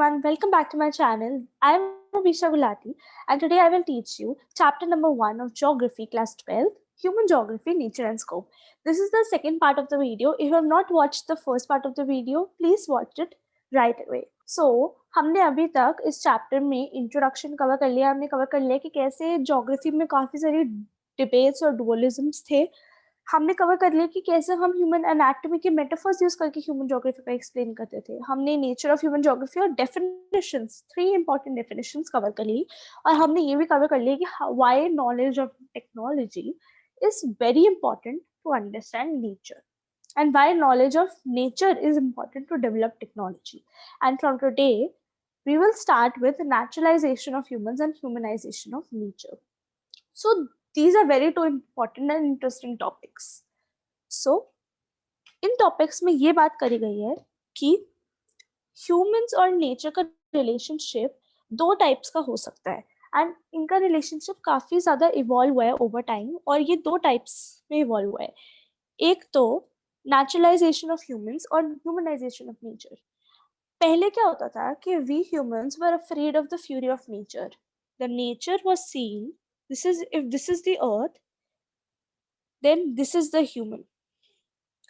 everyone, welcome back to my channel. I'm Abhisha Gulati and today I will teach you chapter number 1 of Geography class 12, Human Geography, Nature and Scope. This is the second part of the video. If you have not watched the first part of the video, please watch it right away. So, हमने अभी तक इस chapter में introduction cover कर लिया, हमने cover कर लिया कि कैसे ज्योग्राफी में काफ़ी सारी डिबेट्स और डुअलिज्म्स थे। हमने कवर कर लिया कि कैसे हम ह्यूमन एनाटॉमी के मेटाफर्स यूज करके ह्यूमन ज्योग्राफी को एक्सप्लेन करते थे। हमने नेचर ऑफ ह्यूमन ज्योग्राफी और डेफिनेशंस, 3 इंपॉर्टेंट डेफिनेशंस कवर कर ली और हमने ये भी कवर कर लिया कि why knowledge of technology is very important to understand nature and why knowledge of nature is important to develop technology. And from today, we will start with naturalization of humans and humanization of nature. So these are very two important and interesting topics. So in topics में ये बात करी गई है कि humans और nature का relationship दो टाइप्स का हो सकता है एंड इनका रिलेशनशिप काफी ज्यादा इवॉल्व हुआ है ओवर टाइम और ये दो टाइप्स में इवॉल्व हुआ है। एक तो नेचुरलाइजेशन ऑफ ह्यूमंस और ह्यूमनाइजेशन ऑफ नेचर। पहले क्या होता था कि we humans were afraid of the fury of nature. The nature was seen if this is the earth then this is the human.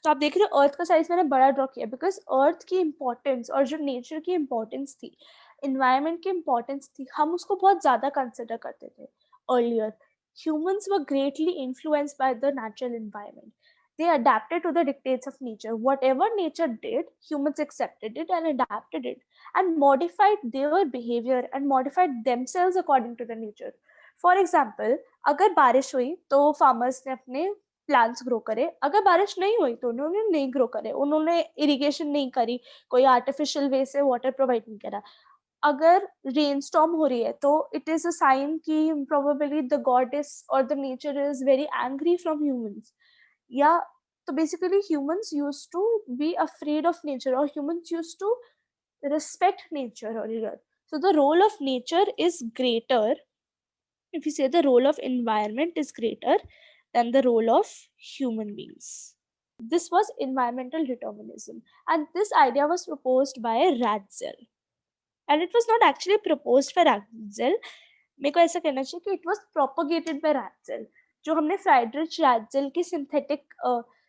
तो आप देख रहे हो अर्थ का साइज मैंने बड़ा ड्रॉ किया बिकॉज अर्थ की इंपॉर्टेंस और जो नेचर की इंपॉर्टेंस थी, इन्वायरमेंट की इंपॉर्टेंस थी, हम उसको बहुत ज्यादा कंसिडर करते थे earlier. Humans were greatly influenced by the natural environment. They adapted to the dictates of nature. Whatever nature did, humans accepted it and adapted it and modified their behavior and modified themselves according to the nature. For example, अगर बारिश हुई तो farmers ने अपने plants grow करे, अगर बारिश नहीं हुई तो उन्होंने नहीं ग्रो करे, उन्होंने इरिगेशन नहीं करी, कोई आर्टिफिशियल वे से वाटर प्रोवाइड नहीं करा। अगर रेन स्टॉर्म हो रही है तो इट इज अ साइन कि प्रोबेबली द गॉडेस और the nature is very angry from humans. या तो basically humans used to be afraid of nature और humans used to respect nature earlier. So the role of nature is greater. If you say the role of environment is greater than the role of human beings. This was environmental determinism, and this idea was proposed by Ratzel. And it was not actually proposed by Ratzel. मेरे को ऐसा कहना चाहिए कि it was propagated by Ratzel. जो हमने फ्राइडरिच रैटजेल की synthetic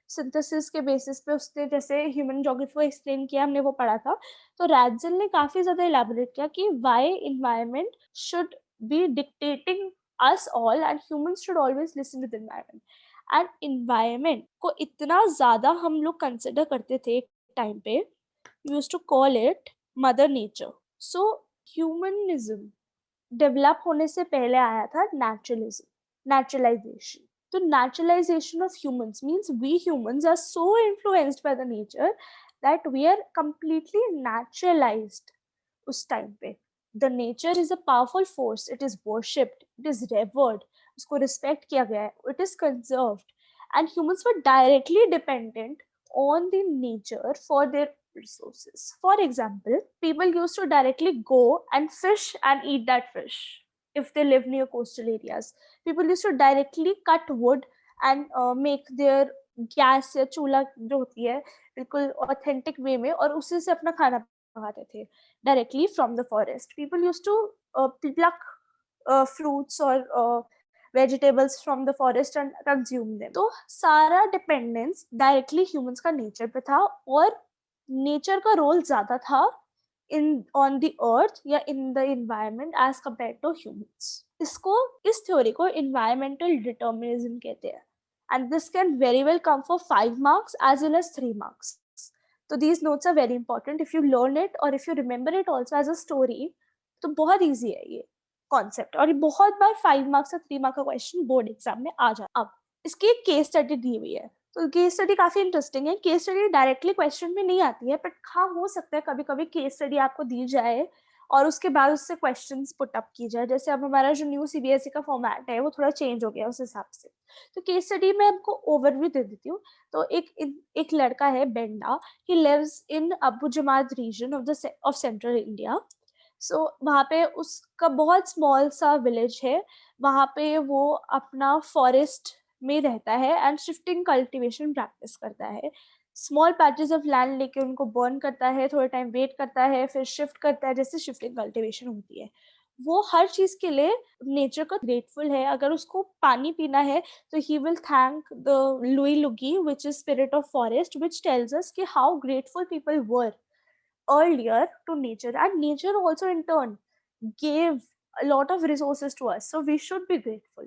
synthesis के बेसिस पे उसने जैसे ह्यूमन ज्योग्राफी को एक्सप्लेन किया, हमने वो पढ़ा था। तो रैटजेल ने काफी ज्यादा इलैबोरेट किया कि why environment should be dictating us all and humans should always listen to the environment. And environment को इतना ज्यादा हम लोग कंसिडर करते थे टाइम पे, used to call it mother nature. So humanism develop होने से पहले आया था नेचुरलिज्म, नेचुरलाइजेशन। तो naturalisation of humans means we humans are so influenced by the nature that we are completely naturalized. उस टाइम पे the nature is a powerful force, it is worshipped, it is revered, उसको respect किया गया है, it is conserved and humans were directly dependent on the nature for their resources. For example, people used to directly go and fish and eat that fish if they live near coastal areas. People used to directly cut wood and make their gas या चूल्हा जो होती है बिल्कुल authentic way में और उसी से अपना खाना पकाते थे directly from the forest. People used to pluck fruits or vegetables from the forest and consume them. तो सारा डिपेंडेंस डायरेक्टली ह्यूमंस का नेचर पे था और नेचर का रोल ज्यादा था इन ऑन द अर्थ या in the environment as compare to humans. इस थ्योरी को एनवायरमेंटल डिटर्मिनिज्म कहते हैं and this can very well come for 5 marks as well as 3 marks. So these notes are very important. If you learn it or if you remember it also as a story, तो बहुत easy है ये concept और ये बहुत बार 5 marks या 3 mark का question board exam में आ जाता है। अब इसकी एक केस स्टडी दी हुई है, तो केस स्टडी काफी इंटरेस्टिंग है। केस स्टडी डायरेक्टली क्वेश्चन में नहीं आती है, बट हाँ हो सकता है कभी कभी केस स्टडी आपको दी जाए और उसके बाद उससे क्वेश्चंस पुट अप की जाए। जैसे अब हमारा जो न्यू सीबीएसई का फॉर्मेट है वो थोड़ा चेंज हो गया उस हिसाब से। तो केस स्टडी में आपको ओवरव्यू दे देती हूँ। तो एक लड़का है Benda, he lives in Abujhmarh region of central India. So वहाँ पे उसका बहुत स्मॉल सा विलेज है, वहाँ पे वो अपना फॉरेस्ट में रहता है एंड शिफ्टिंग कल्टीवेशन प्रैक्टिस करता है। स्मॉल पैचेस ऑफ लैंड लेके उनको बर्न करता है, थोड़ा टाइम वेट करता है, फिर शिफ्ट करता है, जैसे शिफ्टिंग कल्टीवेशन होती है। वो हर चीज के लिए नेचर का ग्रेटफुल है। अगर उसको पानी पीना है तो ही विल थैंक द लुई लुगी which is spirit of forest, which tells us कि how grateful people were earlier to nature, and nature also in turn gave a lot of resources to us, so we should be grateful,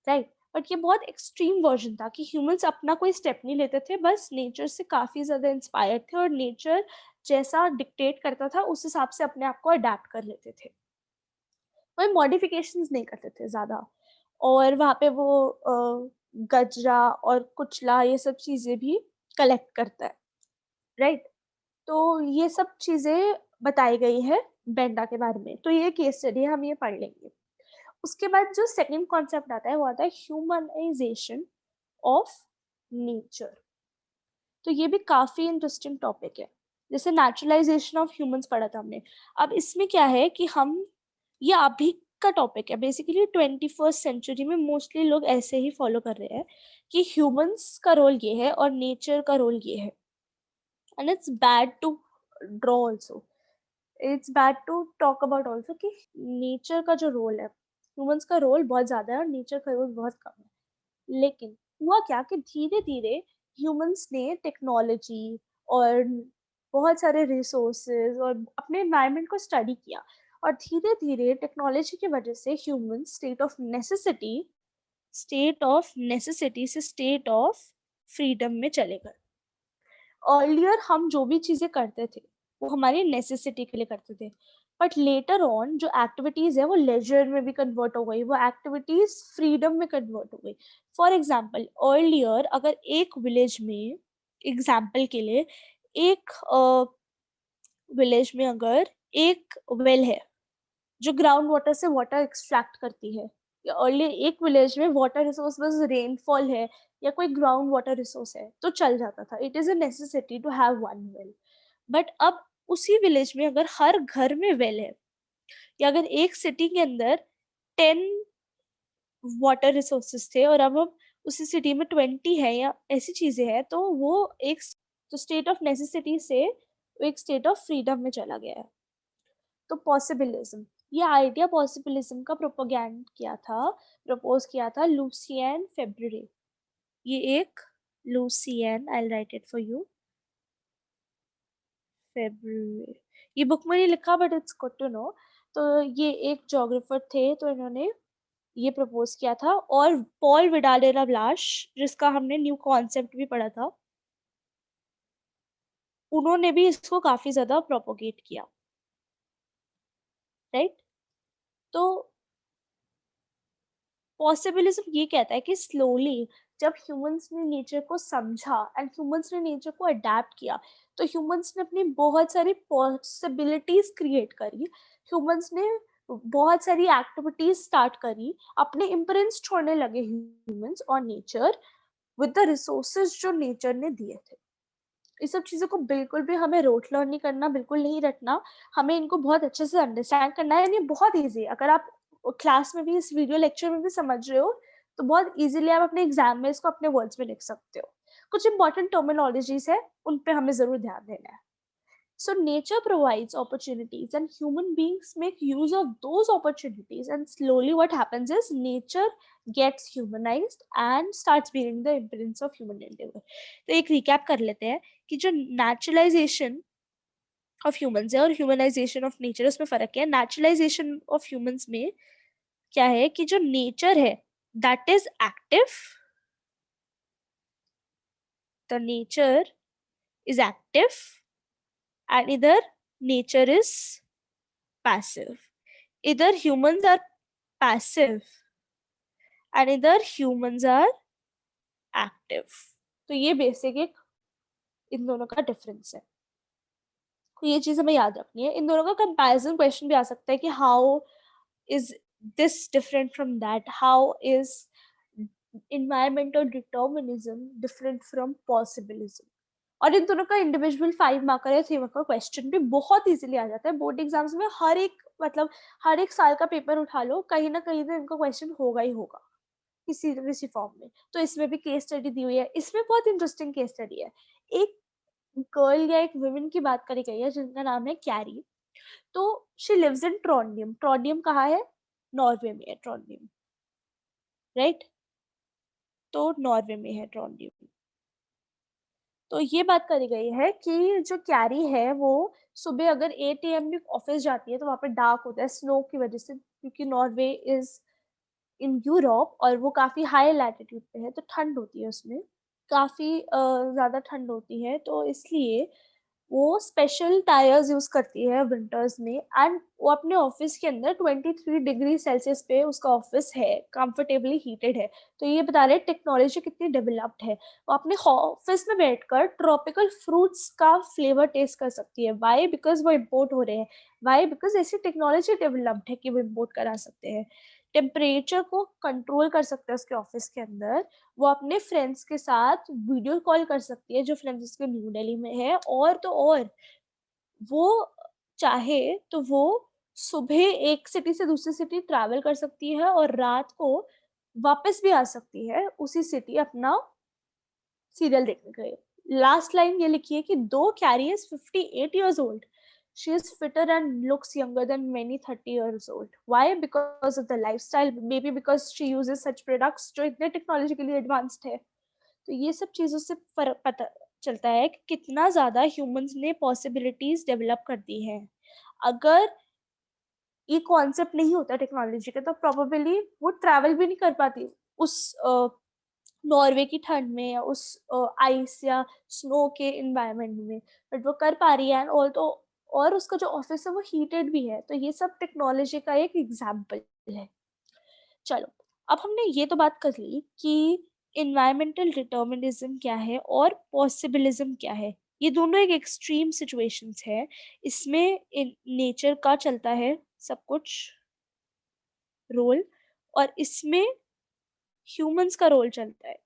right? But ये बहुत extreme version था कि humans अपना कोई step नहीं लेते थे, बस नेचर से काफी ज्यादा इंस्पायर्ड थे और नेचर जैसा डिक्टेट करता था उस हिसाब से अपने आप को अडेप्ट कर लेते थे, कोई मॉडिफिकेशंस नहीं करते थे ज्यादा। और वहाँ पे वो गजरा और कुचला ये सब चीजें भी कलेक्ट करता है, राइट? तो ये सब चीजें बताई गई है बेंडा के बारे में, तो ये केस स्टडी है, हम ये पढ़ लेंगे। उसके बाद जो सेकंड कॉन्सेप्ट आता है वो आता है ह्यूमनाइजेशन ऑफ नेचर। तो ये भी काफी इंटरेस्टिंग टॉपिक है। जैसे नेचुरलाइजेशन ऑफ ह्यूमंस पढ़ा था हमने, अब इसमें क्या है कि हम, ये अभी का टॉपिक है बेसिकली, 21st सेंचुरी में मोस्टली लोग ऐसे ही फॉलो कर रहे हैं कि ह्यूमंस का रोल ये है और नेचर का रोल ये है। And it's bad to draw also, it's bad to talk about also कि नेचर का जो रोल है, ह्यूमंस का रोल बहुत ज्यादा है और नेचर का रोल बहुत कम है। लेकिन हुआ क्या कि धीरे धीरे ह्यूमंस ने टेक्नोलॉजी और बहुत सारे रिसोर्सेज और अपने एनवायरनमेंट को स्टडी किया, और धीरे धीरे टेक्नोलॉजी की वजह से ह्यूमंस स्टेट ऑफ नेसेसिटी से स्टेट ऑफ फ्रीडम में चले गए। अर्लियर हम जो भी चीजें करते थे वो हमारी नेसेसिटी के लिए करते थे, बट लेटर ऑन जो एक्टिविटीज है वो लेजर में भी कन्वर्ट हो गई, वो एक्टिविटीज फ्रीडम में कन्वर्ट हो गई। फॉर एग्जाम्पल, अर्लियर अगर एक विलेज में, एग्जाम्पल के लिए, एक विलेज में अगर एक वेल है जो ग्राउंड वाटर से वाटर एक्सट्रैक्ट करती है, या अर्लियर एक विलेज में वाटर रिसोर्स बस रेनफॉल है या कोई ग्राउंड वाटर रिसोर्स है तो चल जाता था, it is a necessity to have one well. But अब उसी विलेज में अगर हर घर में वेल है, या अगर एक सिटी के अंदर 10 वाटर रिसोर्सेस थे और अब हम उसी सिटी में 20 है या ऐसी चीजें हैं, तो वो एक तो स्टेट ऑफ नेसेसिटी से वो एक स्टेट ऑफ फ्रीडम में चला गया है। तो पॉसिबिलिज्म, ये आइडिया पॉसिबिलिज्म का प्रपोज किया था लूसियन फेब्रुअरी। ये एक Lucien, I write it for you, Febvre, ये बुक में नहीं लिखा but it's good to know. तो ये एक जोग्राफर थे, तो इन्होंने ये प्रपोज किया था, और Paul Vidal de la Blache, जिसका हमने न्यू कॉन्सेप्ट भी पढ़ा था, उन्होंने भी इसको काफी ज्यादा प्रोपोगेट किया, राइट? तो पॉसिबिलिज्म ये कहता है कि स्लोली जब ह्यूमंस ने नेचर को समझा एंड ह्यूमंस ने नेचर को अडेप्ट किया, तो ह्यूमंस ने अपनी बहुत सारी पॉसिबिलिटीज क्रिएट करी, ह्यूमंस ने बहुत सारी एक्टिविटीज स्टार्ट करी, अपने इम्प्रिंट्स छोड़ने लगे ह्यूमंस और नेचर विद द रिसोर्सेज जो नेचर ने दिए थे। इस सब चीज़ों को बिल्कुल भी हमें रोट लर्न नहीं करना, बिल्कुल नहीं रटना, हमें इनको बहुत अच्छे से अंडरस्टैंड करना है। ये बहुत ईजी है, अगर आप क्लास में भी इस वीडियो लेक्चर में भी समझ रहे हो तो बहुत इजीली आप अपने एग्जाम में इसको अपने वर्ड्स में लिख सकते हो। कुछ इंपॉर्टेंट टर्मिनोलॉजीज है, उन पे हमें जरूर ध्यान देना है। So nature provides opportunities and human beings make use of those opportunities, and slowly what happens is nature gets humanized and starts bearing the imprints of human endeavor. तो एक recap कर लेते हैं कि जो naturalization of humans है और humanization of nature, उसमें फर्क है। naturalization of humans में क्या है कि जो nature है that is active, the nature is active, and either nature is passive. Either humans are passive and either humans are active. तो ये बेसिक एक इन दोनों का डिफरेंस है, तो ये चीज हमें याद रखनी है। इन दोनों का कंपैरिजन क्वेश्चन भी आ सकता है कि how is this different from that, how is environmental determinism different from possibilism। और इन दोनों का इंडिविजुअल 5 मार्कर या 3 मार्कर क्वेश्चन भी बहुत इजीली आ जाता है बोर्ड एग्जाम्स में। हर एक मतलब हर एक साल का पेपर उठा लो, कहीं ना कहीं तो इनका क्वेश्चन होगा ही होगा किसी न किसी फॉर्म में। तो इसमें भी केस स्टडी दी हुई है, इसमें बहुत इंटरेस्टिंग केस स्टडी है। एक गर्ल या एक वुमेन की बात करी गई है जिनका नाम है कैरी। तो शी लिव्स इन ट्रोंडियम। ट्रोंडियम कहाँ है? नॉर्वे में है ट्रोंडियम, राइट? तो नॉर्वे में है ट्रोंडियम। तो ये बात करी गई है कि जो कैरी है वो सुबह अगर 8 AM में ऑफिस जाती है तो वहाँ पे डार्क होता है स्नो की वजह से, क्योंकि नॉर्वे इज इन यूरोप और वो काफी हाई लैटिट्यूड पे है, तो ठंड होती है उसमें, काफी ज्यादा ठंड होती है, तो इसलिए वो स्पेशल टायर्स यूज करती है विंटर्स में। एंड वो अपने ऑफिस के अंदर 23 डिग्री सेल्सियस पे उसका ऑफिस है, कंफर्टेबली हीटेड है। तो ये बता रहे टेक्नोलॉजी कितनी डेवलप्ड है। वो अपने ऑफिस में बैठकर ट्रॉपिकल फ्रूट्स का फ्लेवर टेस्ट कर सकती है। वाई? बिकॉज वो इम्पोर्ट हो रहे हैं। वाई? बिकॉज ऐसी टेक्नोलॉजी डेवलप्ड है कि वो इम्पोर्ट करा सकते हैं। टेम्परेचर को कंट्रोल कर सकते हैं उसके ऑफिस के अंदर। वो अपने फ्रेंड्स के साथ वीडियो कॉल कर सकती है जो फ्रेंड्स उसके न्यू दिल्ली में है। और तो और वो चाहे तो वो सुबह एक सिटी से दूसरी सिटी ट्रैवल कर सकती है और रात को वापस भी आ सकती है उसी सिटी अपना सीरियल देखने के लिए। लास्ट लाइन ये लिखी है कि दो carry is 58 years old, she is fitter and looks younger than many 30 years old. Why? Because of the lifestyle, maybe because she uses such products जो इतने टेक्नोलॉजिकली एडवांस्ड है। तो ये सब चीजों से फर्क पता चलता है कि कितना ज्यादा ह्यूमंस ने पॉसिबिलिटीज डेवलप कर दी हैं। अगर ये कॉन्सेप्ट नहीं होता टेक्नोलॉजी का तो प्रोबेबली वो ट्रैवल भी नहीं कर पाती उस नॉर्वे की ठंड में या उस आइस या स्नो के इन्वायरमेंट में। बट वो कर पा रही है एंड ऑल तो, और उसका जो ऑफिस है वो हीटेड भी है। तो ये सब टेक्नोलॉजी का एक एग्जाम्पल है। चलो, अब हमने ये तो बात कर ली कि इन्वायरमेंटल डिटर्मिनिज्म क्या है और पॉसिबिलिज्म क्या है। ये दोनों एक एक्सट्रीम सिचुएशंस है। इसमें नेचर का चलता है सब कुछ रोल, और इसमें ह्यूमंस का रोल चलता है।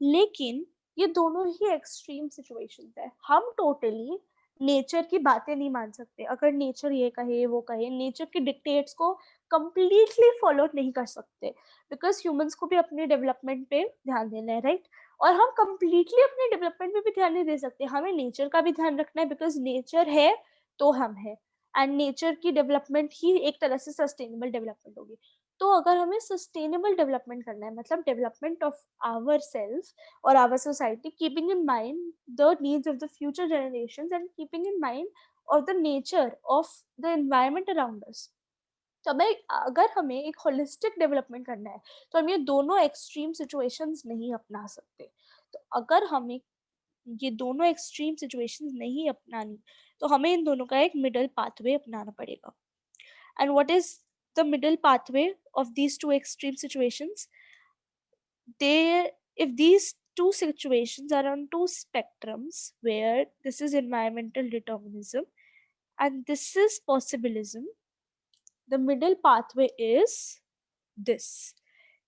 लेकिन ये दोनों ही एक्सट्रीम सिचुएशंस है। हम टोटली नेचर की बातें नहीं मान सकते। अगर नेचर ये कहे वो कहे, नेचर के डिक्टेट्स को कंप्लीटली फॉलो नहीं कर सकते, बिकॉज ह्यूमंस को भी अपने डेवलपमेंट पे ध्यान देना है, राइट? और हम कंप्लीटली अपने डेवलपमेंट पे भी ध्यान नहीं दे सकते, हमें नेचर का भी ध्यान रखना है, बिकॉज नेचर है तो हम है। एंड नेचर की डेवलपमेंट ही एक तरह से सस्टेनेबल डेवलपमेंट होगी। तो अगर हमें सस्टेनेबल डेवलपमेंट करना है, मतलब development of our self or our society, keeping in mind the needs of the future generations and keeping in mind of the nature of the environment around us. तो अगर हमें एक होलिस्टिक डेवलपमेंट करना है तो हम ये दोनों एक्सट्रीम सिचुएशंस नहीं अपना सकते। तो अगर हमें ये दोनों एक्सट्रीम सिचुएशंस नहीं अपनानी तो हमें इन दोनों का एक मिडल पाथवे अपनाना पड़ेगा। And what is the middle pathway of these two extreme situations? they if these two situations are on two spectrums where this is environmental determinism and this is possibilism, the middle pathway is this,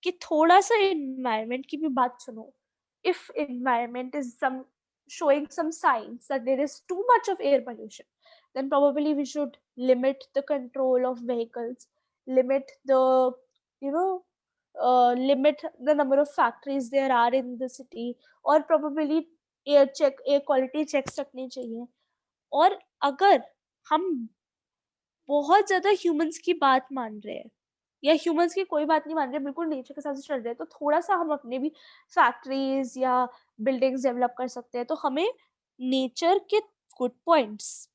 कि थोड़ा सा environment की भी बात सुनो। If environment is showing some signs that there is too much of air pollution, then probably we should limit the control of vehicles, limit the, you know, limit the number of factories there are in the city, और probably air quality checks रखनी चाहिए। और अगर हम बहुत ज्यादा humans की बात मान रहे हैं या ह्यूमंस की कोई बात नहीं मान रहे, बिल्कुल नेचर के साथ चल रहे हैं, तो थोड़ा सा हम अपने भी फैक्ट्रीज या बिल्डिंग्स डेवलप कर सकते हैं। तो हमें नेचर के गुड पॉइंट्स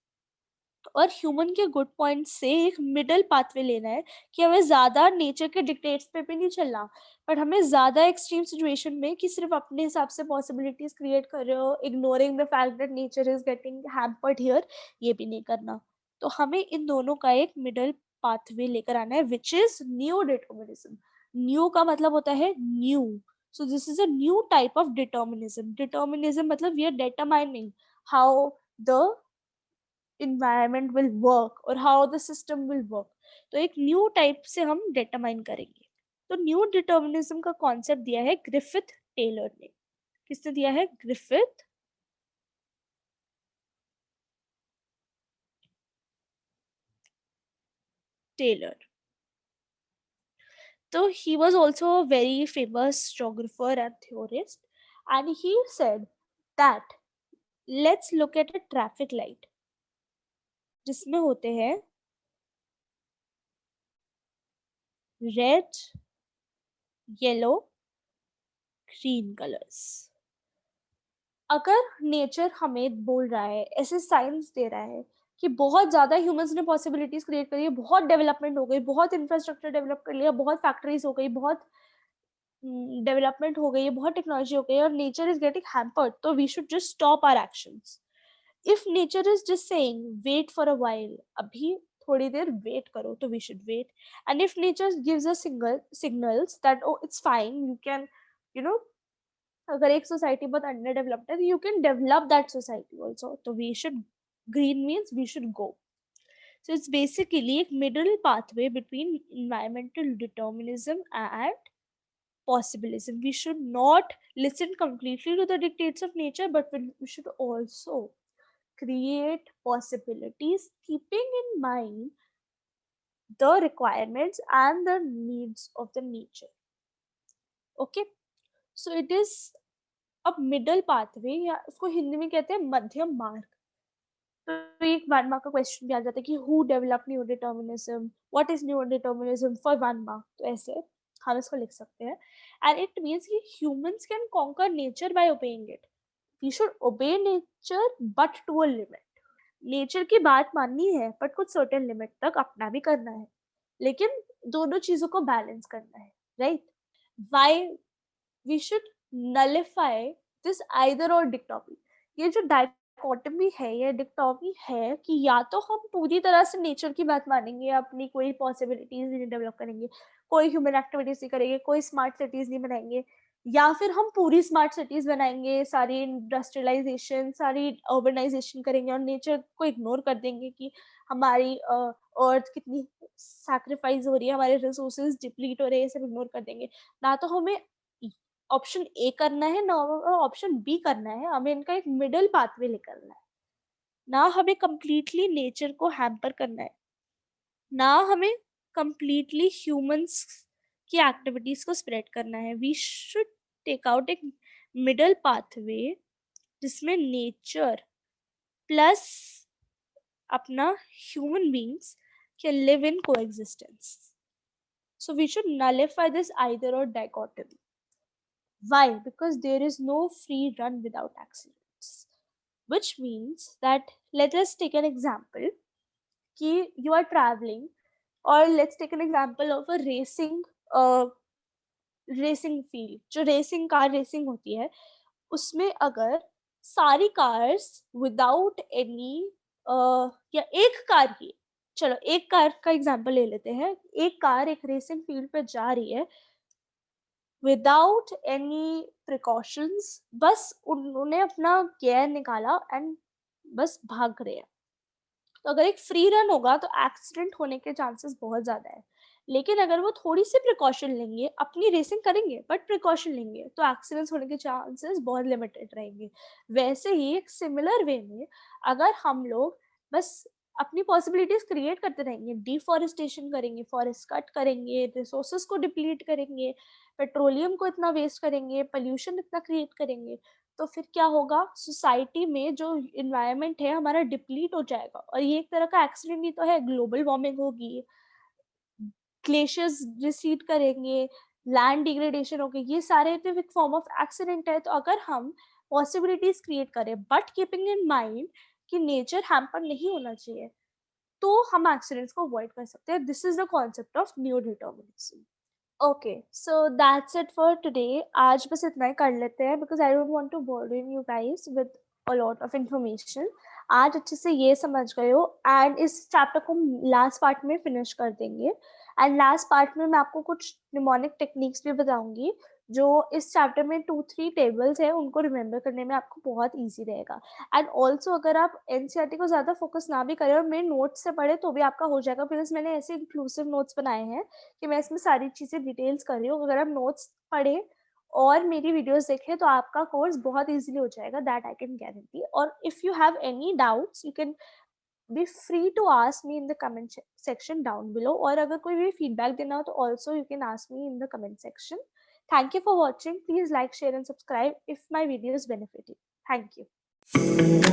और ह्यूमन के गुड पॉइंट्स से एक मिडल पाथवे लेना है, कि हमें ज्यादा नेचर के डिक्टेट्स पे भी नहीं चलना, बट हमें ज्यादा एक्सट्रीम सिचुएशन में कि सिर्फ अपने हिसाब से पॉसिबिलिटीज क्रिएट कर रहे हो, ignoring the fact that nature is getting hampered here, ये भी नहीं करना। तो हमें इन दोनों का एक मिडल पाथवे लेकर आना है, which is new determinism. New का मतलब होता है new, so this is a new type of determinism. Determinism मतलब we are determining how the environment will work or how the system will work। तो एक न्यू टाइप से हम determine करेंगे। तो न्यू डिटर्मिनिज्म का कॉन्सेप्ट दिया है ग्रिफिथ टेलर ने। किसने दिया है? Griffith Taylor. तो he was also a very famous geographer and theorist, and he said that let's look at a traffic light जिसमें होते हैं रेड, येलो, ग्रीन कलर्स। अगर नेचर हमें बोल रहा है, ऐसे साइंस दे रहा है कि बहुत ज़्यादा ह्यूमंस ने पॉसिबिलिटीज क्रिएट करी है, बहुत डेवलपमेंट हो गई, बहुत इंफ्रास्ट्रक्चर डेवलप कर लिया, बहुत फैक्ट्रीज हो गई, बहुत डेवलपमेंट हो गई है, बहुत टेक्नोलॉजी हो गई है और नेचर इज गेटिंग हैम्पर्ड, तो we should just stop our actions. If nature is just saying wait for a while, अभी थोड़ी देर वेट करो, तो we should wait. And if nature gives us signals that oh it's fine, you can you know अगर एक society बहुत underdeveloped है, you can develop that society also, तो we should, green means we should go. So it's basically a middle pathway between environmental determinism and possibilism. We should not listen completely to the dictates of nature, but we should also create possibilities, keeping in mind the requirements and the needs of the nature. Okay, so it is a middle pathway, या उसको हिंदी में कहते हैं मध्यम मार्ग। तो एक 1 mark का क्वेश्चन भी आ जाता है कि who develop new determinism, what is new determinism for 1 mark, तो ऐसे हम इसको लिख सकते हैं। एंड इट मीन्स कि humans can conquer nature by obeying it. We should obey nature but to a limit. Nature की बात माननी है बट कुछ सर्टेन लिमिट तक अपना भी करना है, लेकिन दोनों चीजों को बैलेंस करना है, right? Why we should nullify this either or dichotomy. ये जो डायकोटमी है, ये डिक्टोमी है कि या तो हम पूरी तरह से नेचर की बात मानेंगे, अपनी कोई पॉसिबिलिटीज नहीं डेवलप करेंगे, कोई ह्यूमन एक्टिविटीज नहीं करेंगे, कोई स्मार्ट सिटीज नहीं बनाएंगे, या फिर हम पूरी स्मार्ट सिटीज बनाएंगे, सारी इंडस्ट्रियलाइजेशन, सारी अर्बनाइजेशन करेंगे और नेचर को इग्नोर कर देंगे कि हमारी अर्थ कितनी सैक्रिफाइस हो रही है, हमारे रिसोर्सेज डिप्लीट हो रहे हैं, सब इग्नोर कर देंगे। ना तो हमें ऑप्शन ए करना है, ना ऑप्शन बी करना है, हमें इनका एक मिडिल पाथवे निकलना है। ना हमें कंप्लीटली नेचर को हैम्पर करना है, ना हमें कंप्लीटली ह्यूमंस की एक्टिविटीज को स्प्रेड करना है। वी शुड टेक आउट एक मिडिल पाथवे जिसमें नेचर प्लस अपना human beings can live in coexistence. So we should nullify this either or dichotomy. Why? Because there is no free run without accidents. Which means that, let us take an example कि you are traveling, or let's take an example of a racing field. जो racing car racing होती है, उसमें अगर सारी cars without any या एक car ही, चलो एक कार का एग्जांपल ले लेते हैं, एक कार एक रेसिंग फील्ड पे जा रही है विदाउट एनी प्रिकॉशंस, बस उन्होंने अपना गियर निकाला एंड बस भाग रहे हैं। तो अगर एक फ्री रन होगा तो एक्सीडेंट होने के चांसेस बहुत ज्यादा है, लेकिन अगर वो थोड़ी सी प्रिकॉशन लेंगे, अपनी रेसिंग करेंगे बट प्रिकॉशन लेंगे, तो एक्सीडेंट्स होने के चांसेस बहुत लिमिटेड रहेंगे। वैसे ही एक सिमिलर वे में अगर हम लोग बस अपनी पॉसिबिलिटीज क्रिएट करते रहेंगे, डिफॉरेस्टेशन करेंगे, फॉरेस्ट कट करेंगे, रिसोर्सेज को डिप्लीट करेंगे, पेट्रोलियम को इतना वेस्ट करेंगे, पोल्यूशन इतना क्रिएट करेंगे, तो फिर क्या होगा, सोसाइटी में जो इन्वायरमेंट है हमारा डिप्लीट हो जाएगा। और ये एक तरह का एक्सीडेंट ही तो है, ग्लोबल वार्मिंग होगी, ग्लेशियर्स रिसीड करेंगे, लैंड डिग्रेडेशन होगी, ये सारे एक फॉर्म ऑफ एक्सीडेंट है। तो अगर हम पॉसिबिलिटीज क्रिएट करें बट कीपिंग इन माइंड कि नेचर हैम्पर नहीं होना चाहिए, तो हम एक्सीडेंट्स को अवॉइड कर सकते हैं। This is the concept of new determinism. Okay, so that's it for today. आज बस इतना ही कर लेते हैं, because I don't want to burden you guys with a lot of information. आज अच्छे से ये समझ गए हो, एंड इस चैप्टर को लास्ट पार्ट में फिनिश कर देंगे। एंड लास्ट पार्ट में मैं आपको कुछ निमोनिक टेक्निक्स भी बताऊंगी, जो इस चैप्टर में 2-3 टेबल्स है, उनको रिमेम्बर करने में आपको बहुत ईजी रहेगा। एंड ऑल्सो अगर आप एनसीईआरटी को ज़्यादा फोकस ना भी करें और मेरे नोट्स से पढ़े तो भी आपका हो जाएगा, बिकॉज मैंने ऐसे इंक्लूसिव नोट्स बनाए हैं कि मैं इसमें सारी चीज़ें डिटेल्स कर रही हूँ। अगर आप नोट्स पढ़े और मेरी वीडियोस देखें तो आपका कोर्स बहुत इजीली हो जाएगा, दैट आई कैन गारंटी। और if you have any doubts you can be free to ask me in the comment section down below, और अगर कोई भी फीडबैक देना हो तो also you can ask me in the comment section. Thank you for watching. Please like, share, and subscribe if my videos benefit you. Thank you.